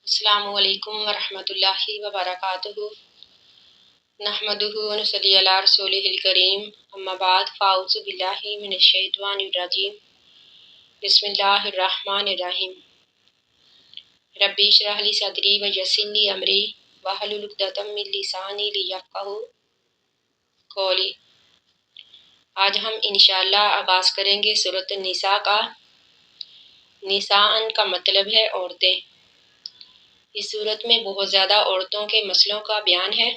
السلام علیکم ورحمۃ اللہ وبرکاتہ نحمدہ ونصلی علی رسولہ الکریم اما بعد فاعوذ باللہ من الشیطان الرجیم بسم اللہ الرحمن الرحیم ربی اشرح لی صدری ویسر لی امری واحلل عقدۃ من لسانی لیفقہوا قولی۔ آج ہم انشاءاللہ آغاز کریں گے سورۃ النساء کا۔ نساء کا مطلب ہے عورتیں۔ اس صورت میں بہت زیادہ عورتوں کے مسئلوں کا بیان ہے،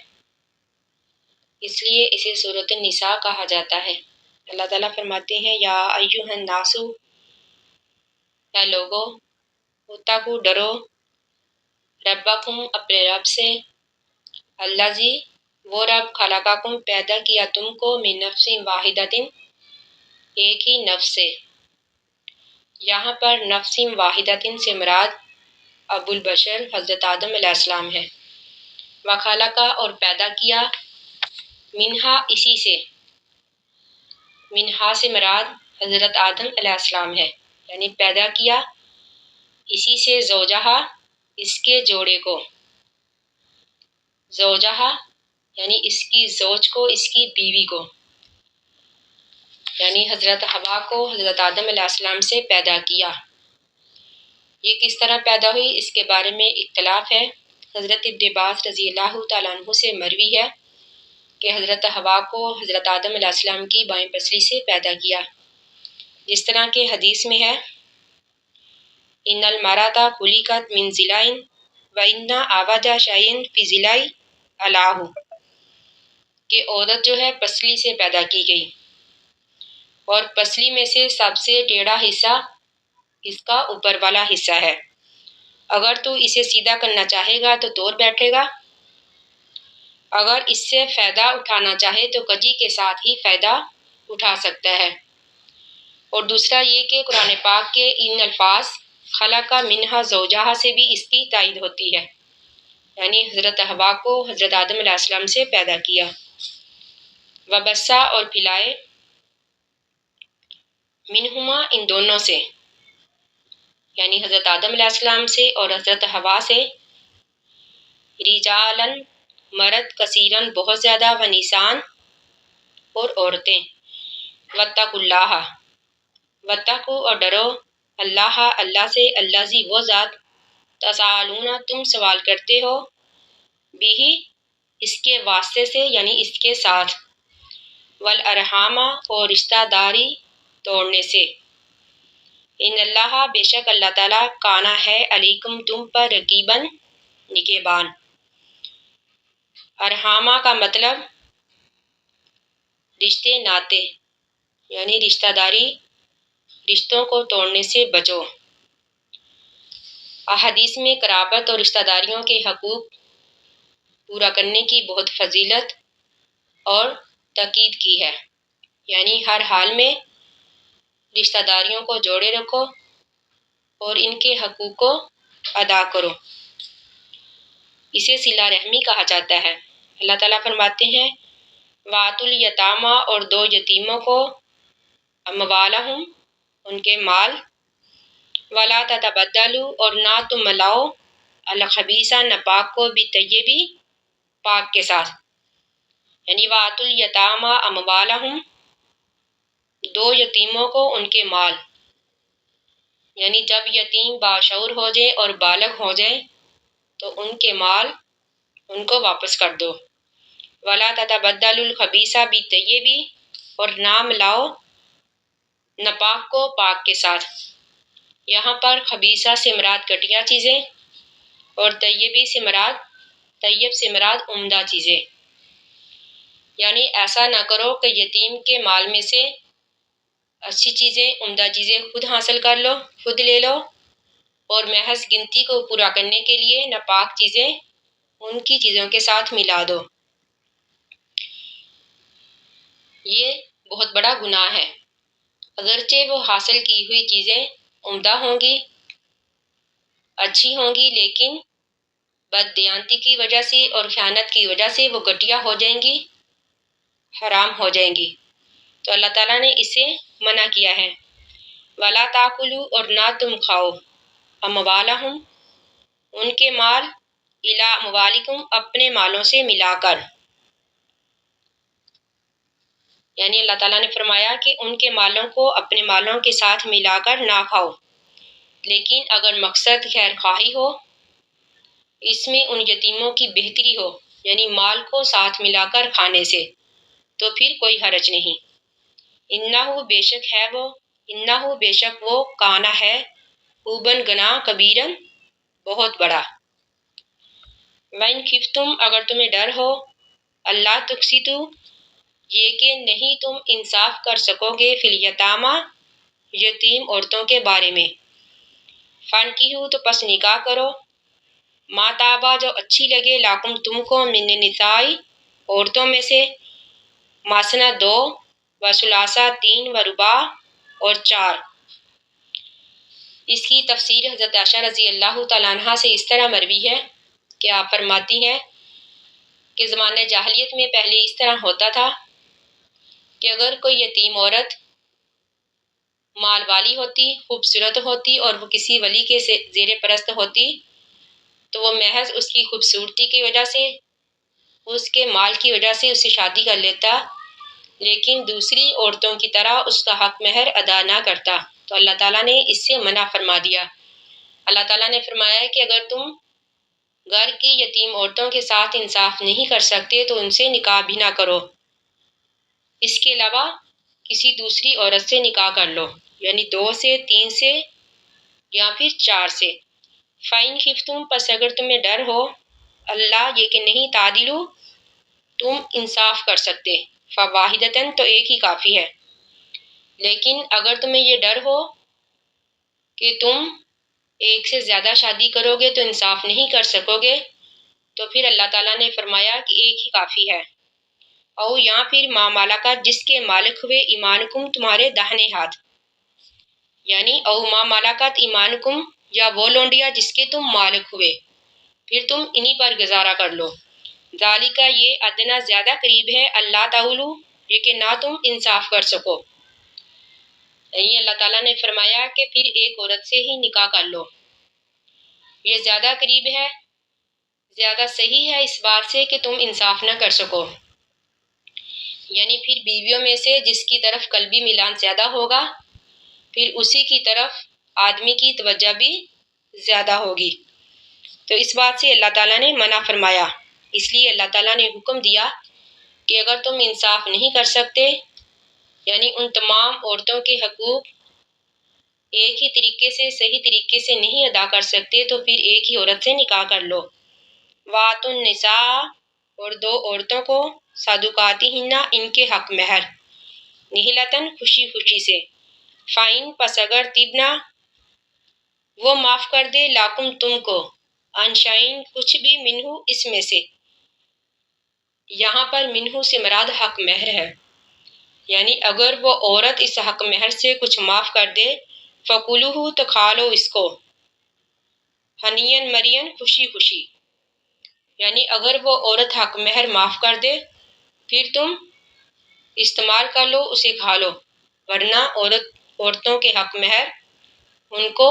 اس لیے اسے سورۃ النساء کہا جاتا ہے۔ اللہ تعالیٰ فرماتے ہیں یا ایھا الناس، اے لوگو، اتقوا ڈرو، ربکم اپنے رب سے، الذی وہ رب خلقکم پیدا کیا تم کو من نفس واحدۃ ایک ہی نفس سے۔ یہاں پر نفس واحدۃ سے مراد ابو البشر حضرت آدم علیہ السلام ہے۔ وخلقہ اور پیدا کیا، منہا اسی سے، منہا سے مراد حضرت آدم علیہ السلام ہے، یعنی پیدا کیا اسی سے، زوجہا اس کے جوڑے کو، زوجہا یعنی اس کی زوج کو، اس کی بیوی کو، یعنی حضرت حوا کو حضرت آدم علیہ السلام سے پیدا کیا۔ یہ کس طرح پیدا ہوئی اس کے بارے میں اختلاف ہے۔ حضرت ابن عباس رضی اللہ تعالیٰ عنہ سے مروی ہے کہ حضرت حوا کو حضرت آدم علیہ السلام کی بائیں پسلی سے پیدا کیا، جس طرح کہ حدیث میں ہے ان المرأۃ خلقت من ضلع وان اعوج شیء فی ضلع اعلاہ، کہ عورت جو ہے پسلی سے پیدا کی گئی، اور پسلی میں سے سب سے ٹیڑھا حصہ اس کا اوپر والا حصہ ہے۔ اگر تو اسے سیدھا کرنا چاہے گا تو توڑ بیٹھے گا، اگر اس سے فائدہ اٹھانا چاہے تو کجی کے ساتھ ہی فائدہ اٹھا سکتا ہے۔ اور دوسرا یہ کہ قرآن پاک کے ان الفاظ خلق منہا زوجہا سے بھی اس کی تائید ہوتی ہے، یعنی حضرت حوا کو حضرت آدم علیہ السلام سے پیدا کیا۔ وبثا اور پھیلائے، منہما ان دونوں سے، یعنی حضرت آدم علیہ السلام سے اور حضرت حوا سے، رجالاً مرد، کثیراً بہت زیادہ، ونساء اور عورتیں۔ واتقوا اللہ، واتقوا اور ڈرو، اللہ اللہ سے، الذی وہ ذات، تساءلون تم سوال کرتے ہو، بہ اس کے واسطے سے یعنی اس کے ساتھ، والارحام اور رشتہ داری توڑنے سے، ان اللہ بے شک اللہ تعالیٰ کانا ہے، علیکم تم پر، رقیباً نگہبان۔ ارحامہ کا مطلب رشتے ناتے، یعنی رشتہ داری، رشتوں کو توڑنے سے بچو۔ احادیث میں قرابت اور رشتہ داریوں کے حقوق پورا کرنے کی بہت فضیلت اور تاکید کی ہے، یعنی ہر حال میں رشتہ داریوں کو جوڑے رکھو اور ان کے حقوق کو ادا کرو، اسے صلہ رحمی کہا جاتا ہے۔ اللہ تعالیٰ فرماتے ہیں وَآتُوا الْیَتَامَىٰ اور دو یتیموں کو، اموالہم ان کے مال، وَلَا تَتَبَدَّلُوا اور نہ تم ملاؤ، الخبیث ناپاک کو، بالطیب پاک کے ساتھ، یعنی وَآتُوا الْیَتَامَىٰ اموالہم دو یتیموں کو ان کے مال، یعنی جب یتیم باشعور ہو جائے اور بالغ ہو جائے تو ان کے مال ان کو واپس کر دو۔ وَلَا تَتَبَدَّلُوا الْخَبِيثَ بِالطَّيِّبِ اور نہ ملاؤ ناپاک کو پاک کے ساتھ۔ یہاں پر خبیثہ سے مراد گھٹیا چیزیں اور طیب سے مراد عمدہ چیزیں، یعنی ایسا نہ کرو کہ یتیم کے مال میں سے اچھی چیزیں، عمدہ چیزیں خود حاصل کر لو، خود لے لو، اور محض گنتی کو پورا کرنے کے لیے ناپاک چیزیں ان کی چیزوں کے ساتھ ملا دو۔ یہ بہت بڑا گناہ ہے، اگرچہ وہ حاصل کی ہوئی چیزیں عمدہ ہوں گی، اچھی ہوں گی، لیکن بددیانتی کی وجہ سے اور خیانت کی وجہ سے وہ گھٹیا ہو جائیں گی، حرام ہو جائیں گی، تو اللہ تعالیٰ نے اسے منع کیا ہے۔ وَلَا تَأْكُلُوا اور نہ تم کھاؤ، اموالہم ان کے مال الی اموالکم اپنے مالوں سے ملا کر، یعنی اللہ تعالیٰ نے فرمایا کہ ان کے مالوں کو اپنے مالوں کے ساتھ ملا کر نہ کھاؤ، لیکن اگر مقصد خیر خواہی ہو، اس میں ان یتیموں کی بہتری ہو، یعنی مال کو ساتھ ملا کر کھانے سے، تو پھر کوئی حرج نہیں۔ انہو بے شک ہے وہ، انہو بے شک وہ کانا ہے، اوبن گناہ کبیرن بہت بڑا۔ وَإِنْ خِفْتُمْ اگر تمہیں ڈر ہو، اللہ تقسطوا یہ کہ نہیں تم انصاف کر سکو گے، فی الیتامیٰ یتیم عورتوں کے بارے میں، فانکحوا تو پس نکاح کرو، ما طابا جو اچھی لگے، لاکم تم کو، من النساء عورتوں میں سے، مثنی 2 و ثلاثہ 3 و رباع اور 4۔ اس کی تفسیر حضرت عائشہ رضی اللہ تعالیٰ عنہ سے اس طرح مروی ہے کہ آپ فرماتی ہیں کہ زمانہ جاہلیت میں پہلے اس طرح ہوتا تھا کہ اگر کوئی یتیم عورت مال والی ہوتی، خوبصورت ہوتی اور وہ کسی ولی کے زیر پرست ہوتی تو وہ محض اس کی خوبصورتی کی وجہ سے، اس کے مال کی وجہ سے اس سے شادی کر لیتا، لیکن دوسری عورتوں کی طرح اس کا حق مہر ادا نہ کرتا۔ تو اللہ تعالیٰ نے اس سے منع فرما دیا۔ اللہ تعالیٰ نے فرمایا کہ اگر تم گھر کی یتیم عورتوں کے ساتھ انصاف نہیں کر سکتے تو ان سے نکاح بھی نہ کرو، اس کے علاوہ کسی دوسری عورت سے نکاح کر لو، یعنی 2 سے 3 سے یا پھر 4 سے۔ فَإِنْ خِفْتُمْ پس اگر تمہیں ڈر ہو، اللہ یہ کہ نہیں تعدلوا تم انصاف کر سکتے، فواحدۃ تو ایک ہی کافی ہے، لیکن اگر تمہیں یہ ڈر ہو کہ تم ایک سے زیادہ شادی کرو گے تو انصاف نہیں کر سکو گے، تو پھر اللہ تعالیٰ نے فرمایا کہ ایک ہی کافی ہے، او یا پھر ما ملکت جس کے مالک ہوئے ایمانکم تمہارے داہنے ہاتھ، یعنی او ما ملکت ایمانکم یا وہ لونڈیا جس کے تم مالک ہوئے، پھر تم انہی پر گزارا کر لو۔ ذالک یہ ادنا زیادہ قریب ہے، اللہ تعولوا یہ کہ نہ تم انصاف کر سکو، یعنی اللہ تعالیٰ نے فرمایا کہ پھر ایک عورت سے ہی نکاح کر لو، یہ زیادہ قریب ہے، زیادہ صحیح ہے اس بات سے کہ تم انصاف نہ کر سکو، یعنی پھر بیویوں میں سے جس کی طرف قلبی میلان زیادہ ہوگا پھر اسی کی طرف آدمی کی توجہ بھی زیادہ ہوگی، تو اس بات سے اللہ تعالیٰ نے منع فرمایا۔ اس لیے اللہ تعالیٰ نے حکم دیا کہ اگر تم انصاف نہیں کر سکتے، یعنی ان تمام عورتوں کے حقوق ایک ہی طریقے سے صحیح طریقے سے نہیں ادا کر سکتے تو پھر ایک ہی عورت سے نکاح کر لو۔ وَآتُوا النِّسَاءَ اور دو عورتوں کو، صدقاتہن ان کے حق مہر، نحلۃً خوشی خوشی سے، فَإِن پس اگر طِبْنَ وہ معاف کر دے، لاکم تم کو، عن شیءٍ کچھ بھی، منہ اس میں سے، یہاں پر منہ سے مراد حق مہر ہے، یعنی اگر وہ عورت اس حق مہر سے کچھ معاف کر دے، فَكُلُوهُ تو کھا لو اس کو، ہنیًا مرین خوشی خوشی، یعنی اگر وہ عورت حق مہر معاف کر دے پھر تم استعمال کر لو، اسے کھا لو، ورنہ عورتوں کے حق مہر ان کو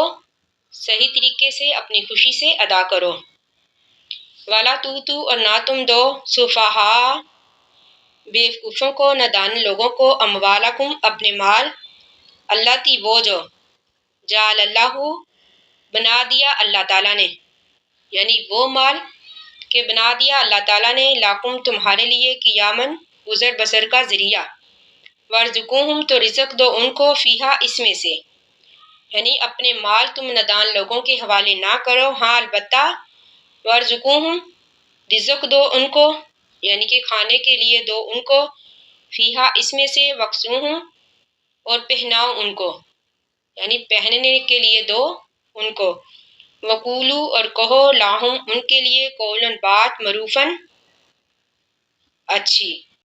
صحیح طریقے سے اپنی خوشی سے ادا کرو۔ وَلَا تُؤْتُوا اور نہ تم دو، سفہاء بیوقوفوں کو، نادان لوگوں کو، اموالکم اپنے مال، اللاتی وہ جو، جعل اللہ بنا دیا اللہ تعالیٰ نے، یعنی وہ مال کہ بنا دیا اللہ تعالیٰ نے، لاکم تمہارے لیے، قیاماً گزر بسر کا ذریعہ، وارزقوہم تو رزق دو ان کو، فیہا اس میں سے، یعنی اپنے مال تم نادان لوگوں کے حوالے نہ کرو، ہاں البتہ وارزقوہم رزق دو ان کو، یعنی کہ کھانے کے لیے دو ان کو، فیہا اس میں سے، وکسوہم اور پہناؤ ان کو، یعنی پہننے کے لیے دو ان کو، وقولو اور کہو، لاہم ان کے لیے، قولاً بات، معروفاً اچھی۔